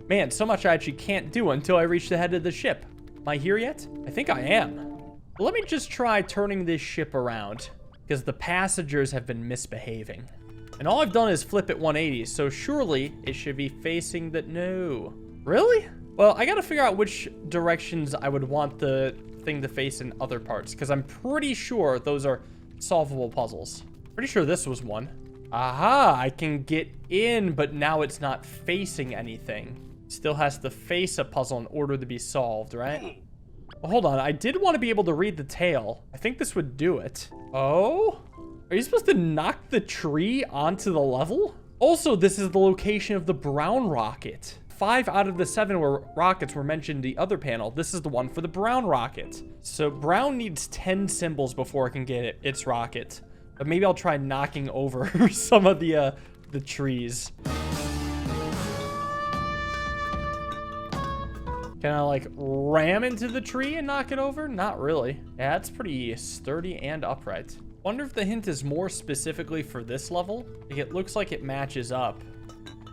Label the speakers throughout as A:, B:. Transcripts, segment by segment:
A: Man, so much I actually can't do until I reach the head of the ship. Am I here yet? I think I am. Well, let me just try turning this ship around, because the passengers have been misbehaving. And all I've done is flip it 180, so surely it should be facing the... No. Really? Well, I gotta figure out which directions I would want the thing to face in other parts, because I'm pretty sure those are solvable puzzles. Pretty sure this was one. Aha, I can get in, but now it's not facing anything. Still has to face a puzzle in order to be solved, right? Well, hold on, I did want to be able to read the tail. I think this would do it. Oh? Are you supposed to knock the tree onto the level? Also, this is the location of the brown rocket. 5 out of the 7 rockets were mentioned in the other panel. This is the one for the brown rocket. So brown needs 10 symbols before it can get its rocket. But maybe I'll try knocking over some of the trees. Can I like ram into the tree and knock it over? Not really. Yeah, it's pretty sturdy and upright. Wonder if the hint is more specifically for this level. Like, it looks like it matches up.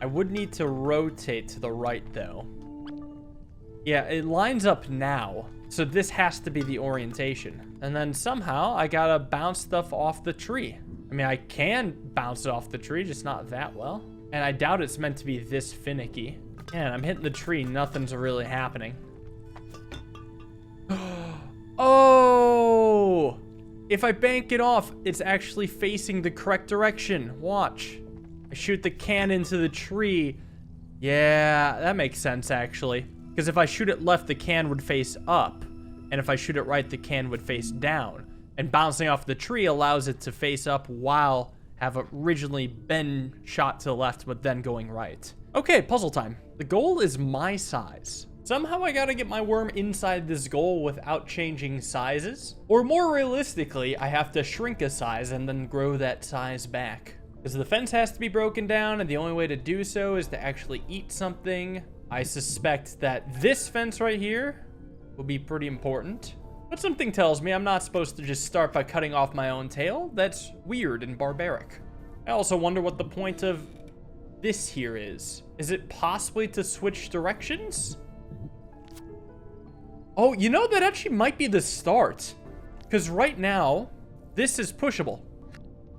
A: I would need to rotate to the right though. Yeah, it lines up now. So this has to be the orientation. And then somehow I gotta bounce stuff off the tree. I mean, I can bounce it off the tree, just not that well. And I doubt it's meant to be this finicky. Man, I'm hitting the tree. Nothing's really happening. Oh! If I bank it off, it's actually facing the correct direction. Watch. I shoot the can into the tree. Yeah, that makes sense, actually. Because if I shoot it left, the can would face up. And if I shoot it right, the can would face down. And bouncing off the tree allows it to face up while have originally been shot to the left, but then going right. Okay, puzzle time. The goal is my size. Somehow I gotta get my worm inside this goal without changing sizes. Or more realistically, I have to shrink a size and then grow that size back. Because the fence has to be broken down, and the only way to do so is to actually eat something. I suspect that this fence right here will be pretty important. But something tells me I'm not supposed to just start by cutting off my own tail. That's weird and barbaric. I also wonder what the point of this here is. Is it possibly to switch directions? Oh, you know, that actually might be the start. Because right now, this is pushable.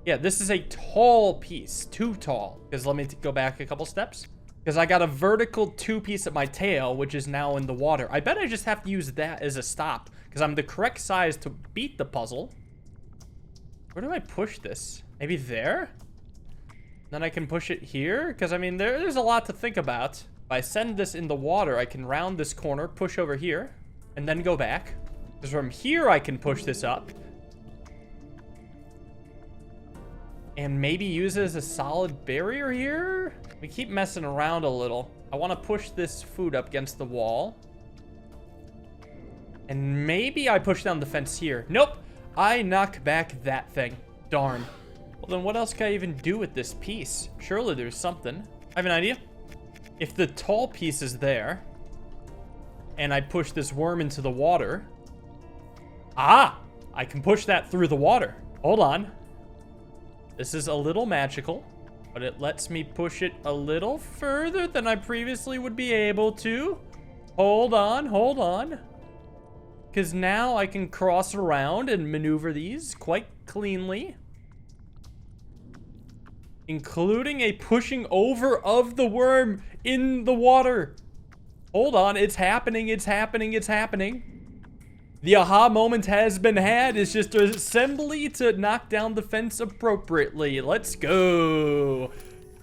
A: Yeah, this is a tall piece. Too tall. Because let me go back a couple steps. Because I got a vertical 2 piece at my tail, which is now in the water. I bet I just have to use that as a stop. Because I'm the correct size to beat the puzzle. Where do I push this? Maybe there? Then I can push it here? Because, I mean, there's a lot to think about. If I send this in the water, I can round this corner, push over here, and then go back. Because from here, I can push this up. And maybe use it as a solid barrier here? We keep messing around a little. I want to push this food up against the wall. And maybe I push down the fence here. Nope. I knock back that thing. Darn. Well, then what else can I even do with this piece? Surely there's something. I have an idea. If the tall piece is there, and I push this worm into the water. Ah! I can push that through the water. Hold on. This is a little magical, but it lets me push it a little further than I previously would be able to. Hold on, hold on. Because now I can cross around and maneuver these quite cleanly. Including a pushing over of the worm in the water. Hold on, it's happening, it's happening, it's happening. The aha moment has been had. It's just an assembly to knock down the fence appropriately. Let's go.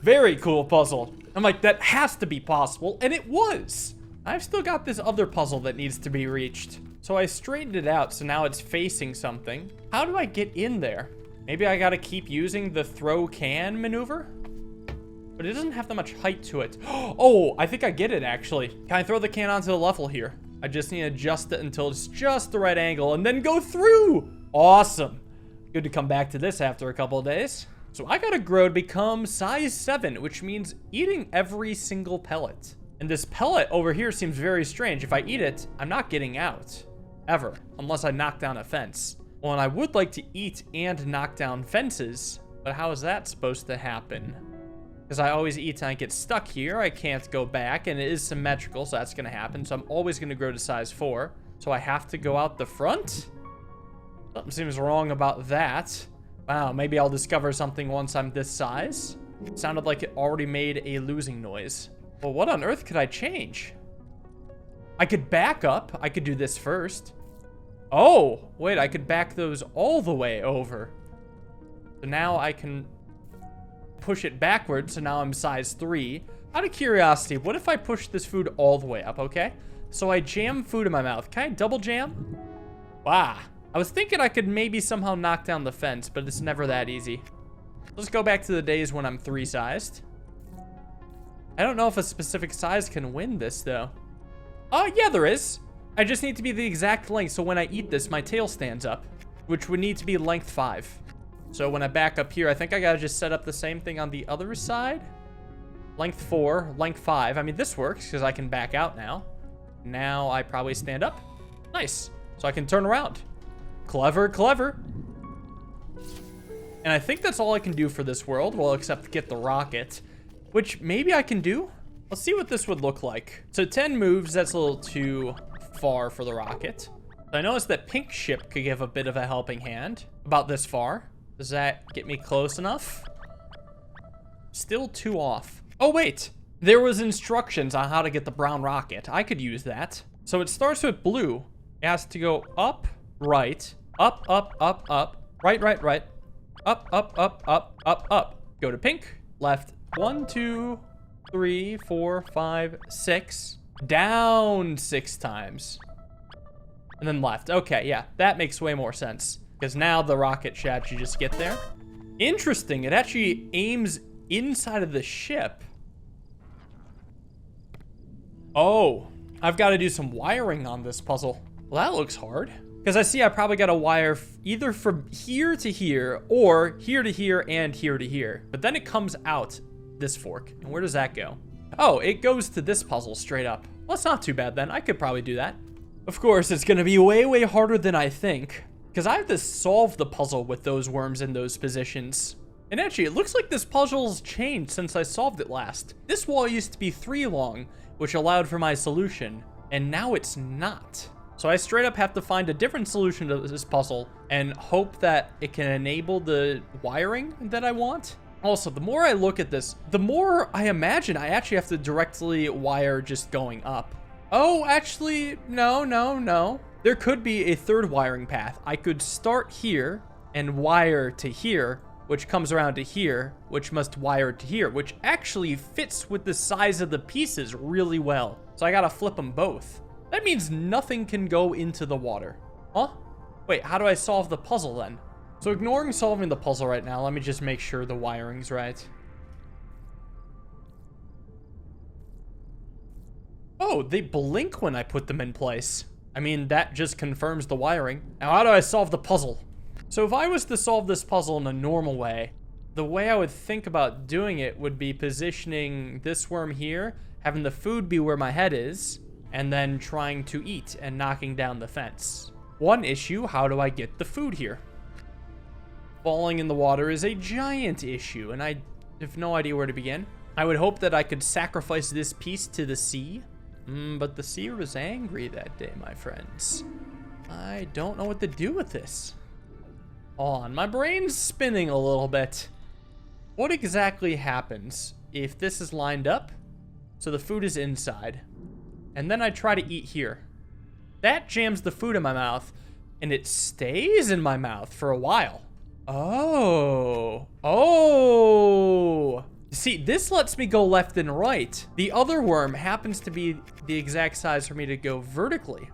A: Very cool puzzle. I'm like, that has to be possible, and it was. I've still got this other puzzle that needs to be reached. So I straightened it out, so now it's facing something. How do I get in there? Maybe I gotta keep using the throw can maneuver? But it doesn't have that much height to it. Oh, I think I get it, actually. Can I throw the can onto the level here? I just need to adjust it until it's just the right angle and then go through. Awesome. Good to come back to this after a couple of days. So I gotta grow to become size 7, which means eating every single pellet. And this pellet over here seems very strange. If I eat it, I'm not getting out. Ever. Unless I knock down a fence. Well, and I would like to eat and knock down fences, but how is that supposed to happen? because I always eat and I get stuck here. I can't go back, and it is symmetrical, so that's going to happen. So I'm always going to grow to size 4. So I have to go out the front? Something seems wrong about that. Wow, maybe I'll discover something once I'm this size. Sounded like it already made a losing noise. Well, what on earth could I change? I could back up. I could do this first. Oh, wait, I could back those all the way over. So now I can push it backwards, so now I'm size 3. Out of curiosity, what if I push this food all the way up, okay? So I jam food in my mouth. Can I double jam? Wow. I was thinking I could maybe somehow knock down the fence, but it's never that easy. Let's go back to the days when I'm 3-sized. I don't know if a specific size can win this, though. Oh, yeah, there is. I just need to be the exact length, so when I eat this, my tail stands up, which would need to be length 5. So when I back up here, I think I gotta just set up the same thing on the other side. Length 4, length 5. I mean, this works, because I can back out now. Now I probably stand up. Nice. So I can turn around. Clever, clever. And I think that's all I can do for this world, well, except get the rocket, which maybe I can do. Let's see what this would look like. So 10 moves, that's a little too far for the rocket. I noticed that pink ship could give a bit of a helping hand. About this far. Does that get me close enough? Still too off. Oh, wait. There was instructions on how to get the brown rocket. I could use that. So it starts with blue. It has to go up, right, up, up, up, up, right, right, right, up, up, up, up, up, up. Go to pink, left, 1, 2, 3, 4, 5, 6, down 6 times, and then left. Okay, yeah, that makes way more sense, because now the rocket should actually just get there. Interesting, it actually aims inside of the ship. Oh, I've got to do some wiring on this puzzle. Well, that looks hard. Because I see I probably got to wire either from here to here, or here to here and here to here. But then it comes out this fork. And where does that go? Oh, it goes to this puzzle straight up. Well, that's not too bad then. I could probably do that. Of course, it's going to be way, way harder than I think. Because I have to solve the puzzle with those worms in those positions. And actually, it looks like this puzzle's changed since I solved it last. This wall used to be 3 long, which allowed for my solution. And now it's not. So I straight up have to find a different solution to this puzzle and hope that it can enable the wiring that I want. Also, the more I look at this, the more I imagine I actually have to directly wire just going up. Oh, actually, no. There could be a third wiring path. I could start here and wire to here, which comes around to here, which must wire to here, which actually fits with the size of the pieces really well. So I gotta flip them both. That means nothing can go into the water. Huh? Wait, how do I solve the puzzle then? So ignoring solving the puzzle right now, let me just make sure the wiring's right. Oh, they blink when I put them in place. I mean, that just confirms the wiring. Now, how do I solve the puzzle? So if I was to solve this puzzle in a normal way, the way I would think about doing it would be positioning this worm here, having the food be where my head is, and then trying to eat and knocking down the fence. One issue, how do I get the food here? Falling in the water is a giant issue, and I have no idea where to begin. I would hope that I could sacrifice this piece to the sea, but the sea was angry that day, my friends. I don't know what to do with this. Hold on, my brain's spinning a little bit. What exactly happens if this is lined up, so the food is inside, and then I try to eat here? That jams the food in my mouth, and it stays in my mouth for a while. Oh. See, this lets me go left and right. The other worm happens to be the exact size for me to go vertically.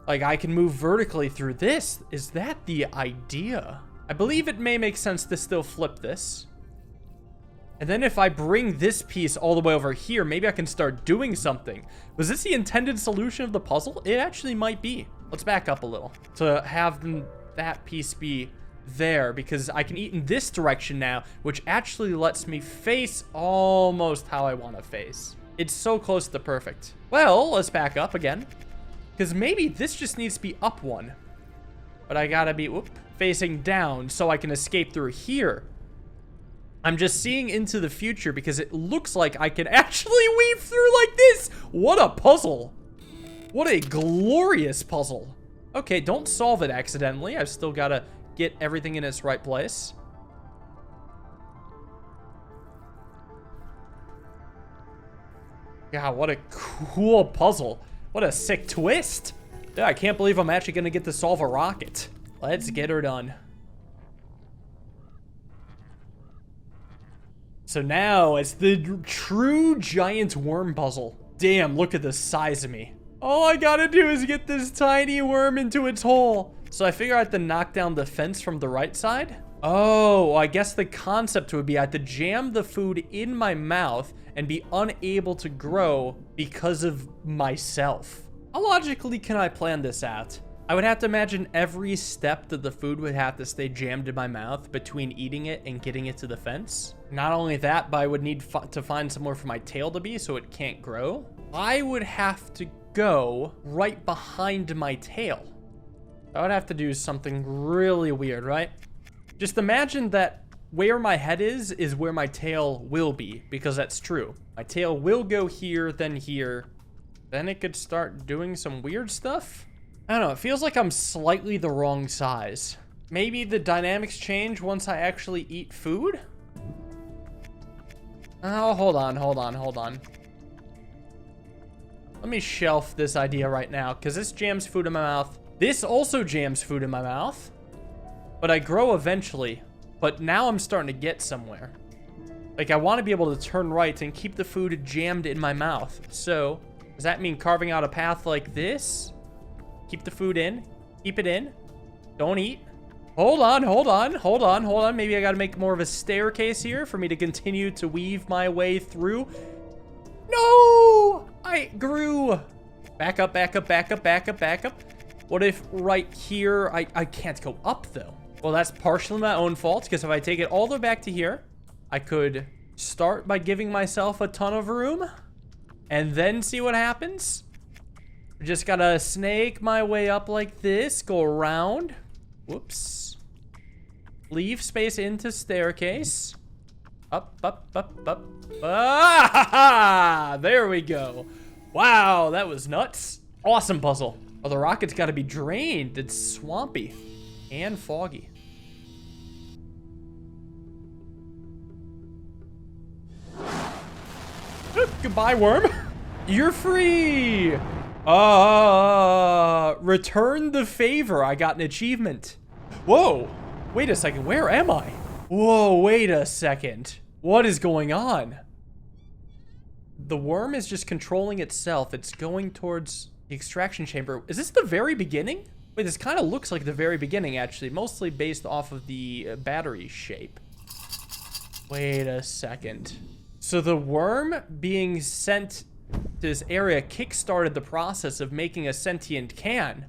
A: Like, I can move vertically through this. Is that the idea? I believe it may make sense to still flip this. And then if I bring this piece all the way over here, maybe I can start doing something. Was this the intended solution of the puzzle? It actually might be. Let's back up a little to have that piece be there, because I can eat in this direction now, which actually lets me face almost how I want to face. It's so close to perfect. Well, let's back up again, because maybe this just needs to be up one, but I gotta be facing down so I can escape through here. I'm just seeing into the future because it looks like I can actually weave through like this. What a puzzle. What a glorious puzzle. Okay, don't solve it accidentally. I've still got to get everything in its right place. God, what a cool puzzle. What a sick twist. Yeah, I can't believe I'm actually going to get to solve a rocket. Let's get her done. So now it's the true giant worm puzzle. Damn, look at the size of me. All I gotta do is get this tiny worm into its hole. So I figure I have to knock down the fence from the right side. Oh, I guess the concept would be I have to jam the food in my mouth and be unable to grow because of myself. How logically can I plan this out? I would have to imagine every step that the food would have to stay jammed in my mouth between eating it and getting it to the fence. Not only that, but I would need to find somewhere for my tail to be so it can't grow. I would have to go right behind my tail. I would have to do something really weird, right? Just imagine that where my head is where my tail will be, because that's true. My tail will go here, then here. Then it could start doing some weird stuff. I don't know, it feels like I'm slightly the wrong size. Maybe the dynamics change once I actually eat food? Oh, hold on. Let me shelf this idea right now, because this jams food in my mouth. This also jams food in my mouth. But I grow eventually. But now I'm starting to get somewhere. Like, I want to be able to turn right and keep the food jammed in my mouth. So, does that mean carving out a path like this? Keep the food in. Keep it in. Don't eat. Hold on. Maybe I got to make more of a staircase here for me to continue to weave my way through. No! I grew. Back up. What if right here, I can't go up though? Well, that's partially my own fault, because if I take it all the way back to here, I could start by giving myself a ton of room and then see what happens. Just gotta snake my way up like this, go around. Whoops. Leave space into staircase. Up. Ah! There we go. Wow, that was nuts. Awesome puzzle. Oh, the rocket's gotta be drained. It's swampy and foggy. Goodbye, worm. You're free. Return the favor. I got an achievement. Whoa. Wait a second. Where am I? Whoa, wait a second. What is going on? The worm is just controlling itself. It's going towards the extraction chamber. Is this the very beginning? Wait, this kind of looks like the very beginning, actually. Mostly based off of the battery shape. Wait a second. So the worm being sent to this area kickstarted the process of making a sentient can.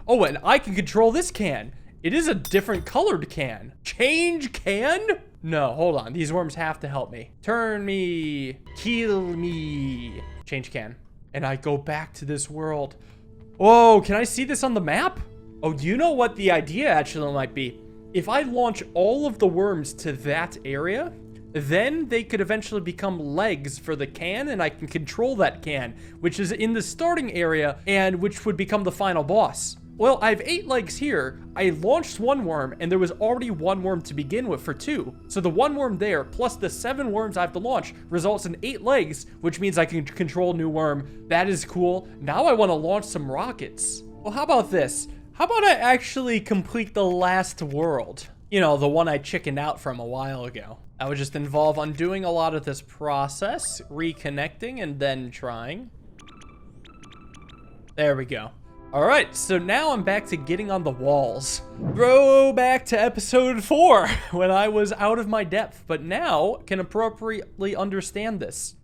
A: Oh, and I can control this can. It is a different colored can. Change can? No, hold on. These worms have to help me. Turn me. Kill me. Change can. And I go back to this world. Oh, can I see this on the map? Oh, do you know what the idea actually might be? If I launch all of the worms to that area, then they could eventually become legs for the can, and I can control that can, which is in the starting area, and which would become the final boss. Well, I have 8 legs here. I launched 1 worm, and there was already 1 worm to begin with for 2. So the 1 worm there, plus the 7 worms I have to launch, results in 8 legs, which means I can control a new worm. That is cool. Now I want to launch some rockets. Well, how about this? How about I actually complete the last world? You know, the one I chickened out from a while ago. That would just involve undoing a lot of this process, reconnecting, and then trying. There we go. All right, so now I'm back to getting on the walls. Throw back to episode 4 when I was out of my depth, but now can appropriately understand this.